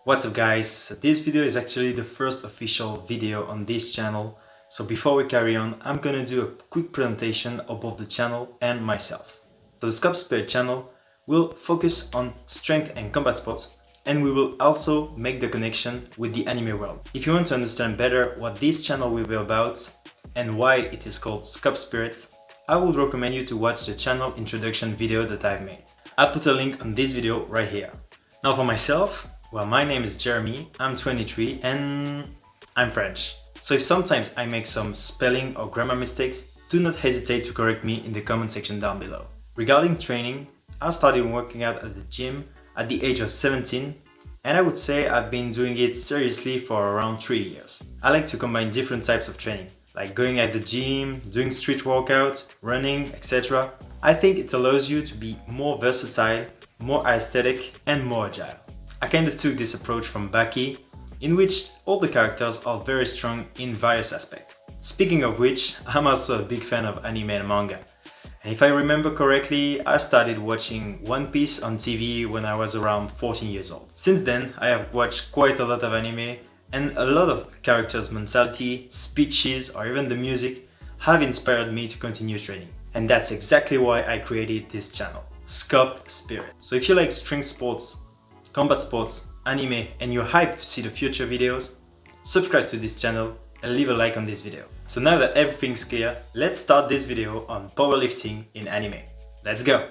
What's up guys, so this video is actually the first official video on this channel. So before we carry on, I'm gonna do a quick presentation of both the channel and myself. So the Scope Spirit channel will focus on strength and combat sports, and we will also make the connection with the anime world. If you want to understand better what this channel will be about and why it is called Scope Spirit, I would recommend you to watch the channel introduction video that I've made. I'll put a link on this video right here. Now for myself, well, my name is Jeremy, I'm 23 and I'm French. So if sometimes I make some spelling or grammar mistakes, do not hesitate to correct me in the comment section down below. Regarding training, I started working out at the gym at the age of 17, and I would say I've been doing it seriously for around 3 years. I like to combine different types of training, like going at the gym, doing street workout, running, etc. I think it allows you to be more versatile, more aesthetic and more agile. I kind of took this approach from Baki, in which all the characters are very strong in various aspects. Speaking of which, I'm also a big fan of anime and manga. And if I remember correctly, I started watching One Piece on TV when I was around 14 years old. Since then, I have watched quite a lot of anime, and a lot of characters' mentality, speeches or even the music have inspired me to continue training. And that's exactly why I created this channel, Scope Spirit. So if you like strength sports, combat sports, anime, and you're hyped to see the future videos, subscribe to this channel and leave a like on this video. So now that everything's clear, let's start this video on powerlifting in anime. Let's go!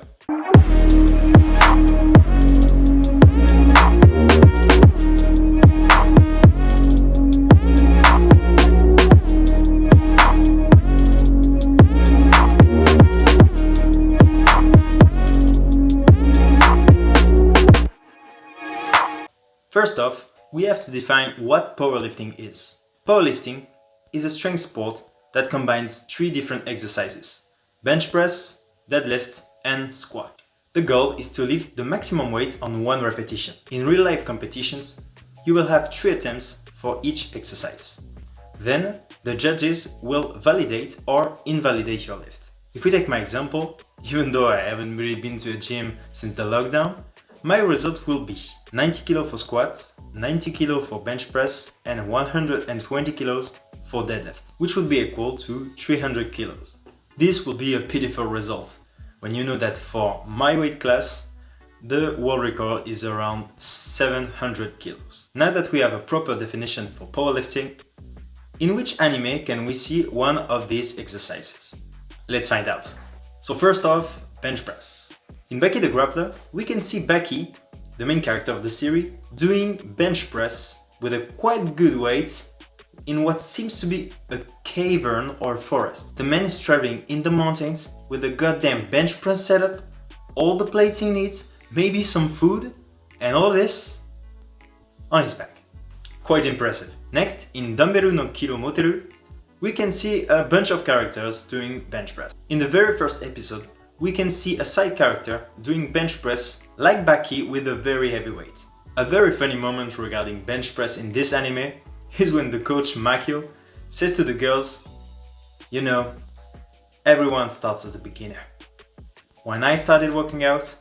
First off, we have to define what powerlifting is. Powerlifting is a strength sport that combines 3 different exercises: bench press, deadlift, and squat. The goal is to lift the maximum weight on 1 repetition. In real life competitions, you will have 3 attempts for each exercise. Then, the judges will validate or invalidate your lift. If we take my example, even though I haven't really been to a gym since the lockdown, my result will be 90 kg for squat, 90 kg for bench press, and 120 kg for deadlift, which would be equal to 300 kg. This will be a pitiful result when you know that for my weight class, the world record is around 700 kg. Now that we have a proper definition for powerlifting, in which anime can we see one of these exercises? Let's find out. So first off, bench press. In Baki the Grappler, we can see Baki, the main character of the series, doing bench press with a quite good weight in what seems to be a cavern or forest. The man is traveling in the mountains with a goddamn bench press setup, all the plates he needs, maybe some food, and all this on his back. Quite impressive. Next, in Damberu no Kiro Moteru, we can see a bunch of characters doing bench press. In the very first episode, we can see a side character doing bench press like Baki with a very heavy weight. A very funny moment regarding bench press in this anime is when the coach Makio says to the girls, you know, everyone starts as a beginner. When I started working out,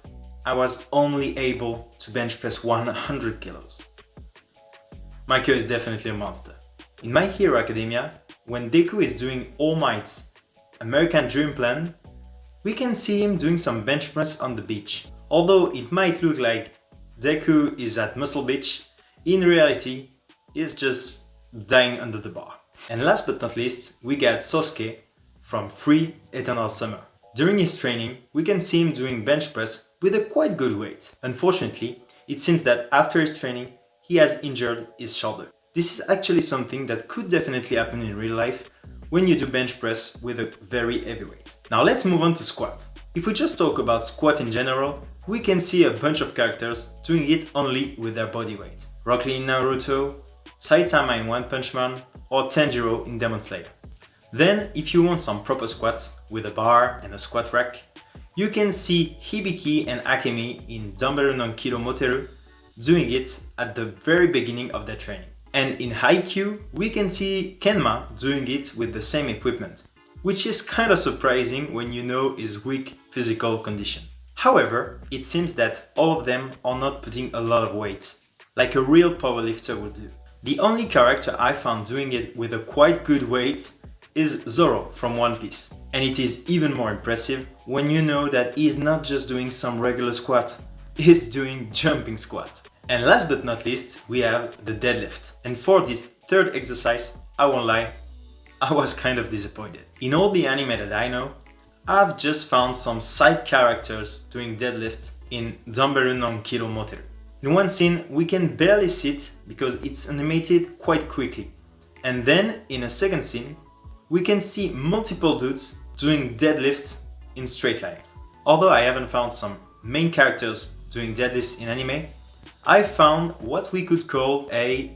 I was only able to bench press 100 kilos. Makio is definitely a monster. In My Hero Academia, when Deku is doing All Might's American Dream Plan, we can see him doing some bench press on the beach. Although it might look like Deku is at Muscle Beach, in reality, he's just dying under the bar. And last but not least, we got Sosuke from Free Eternal Summer. During his training, we can see him doing bench press with a quite good weight. Unfortunately, it seems that after his training, he has injured his shoulder. This is actually something that could definitely happen in real life when you do bench press with a very heavy weight. Now let's move on to squat. If we just talk about squat in general, we can see a bunch of characters doing it only with their body weight. Rock Lee in Naruto, Saitama in One Punch Man, or Tanjiro in Demon Slayer. Then, if you want some proper squats with a bar and a squat rack, you can see Hibiki and Akemi in Damberu no Kiro Moteru doing it at the very beginning of their training. And in Haikyuu, we can see Kenma doing it with the same equipment, which is kind of surprising when you know his weak physical condition. However, it seems that all of them are not putting a lot of weight like a real powerlifter would do. The only character I found doing it with a quite good weight is Zoro from One Piece. And it is even more impressive when you know that he is not just doing some regular squat, he's doing jumping squat. And last but not least, we have the deadlift. And for this third exercise, I won't lie, I was kind of disappointed. In all the anime that I know, I've just found some side characters doing deadlift in Danberu no Kiro Moteru. In one scene, we can barely sit because it's animated quite quickly. And then, in a second scene, we can see multiple dudes doing deadlift in straight lines. Although I haven't found some main characters doing deadlifts in anime, I found what we could call a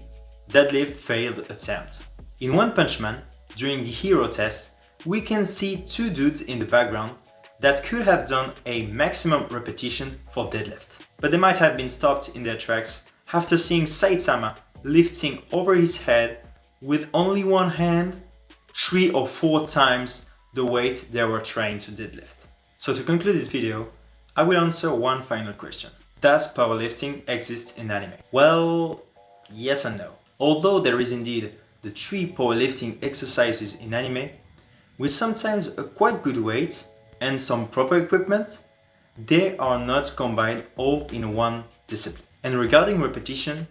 deadlift failed attempt. In One Punch Man, during the hero test, we can see two dudes in the background that could have done a maximum repetition for deadlift. But they might have been stopped in their tracks after seeing Saitama lifting over his head with only one hand 3 or 4 times the weight they were trying to deadlift. So to conclude this video, I will answer one final question. Does powerlifting exist in anime? Well, yes and no. Although there is indeed the 3 powerlifting exercises in anime, with sometimes a quite good weight and some proper equipment, they are not combined all in one discipline. And regarding repetition,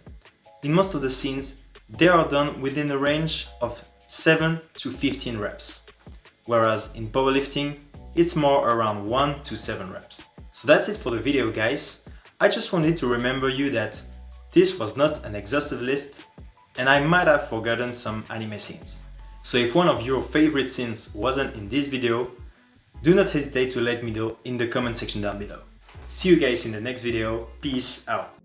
in most of the scenes, they are done within the range of 7 to 15 reps, whereas in powerlifting, it's more around 1 to 7 reps. So that's it for the video, guys. I just wanted to remember you that this was not an exhaustive list, and I might have forgotten some anime scenes. So if one of your favorite scenes wasn't in this video, do not hesitate to let me know in the comment section down below. See you guys in the next video. Peace out.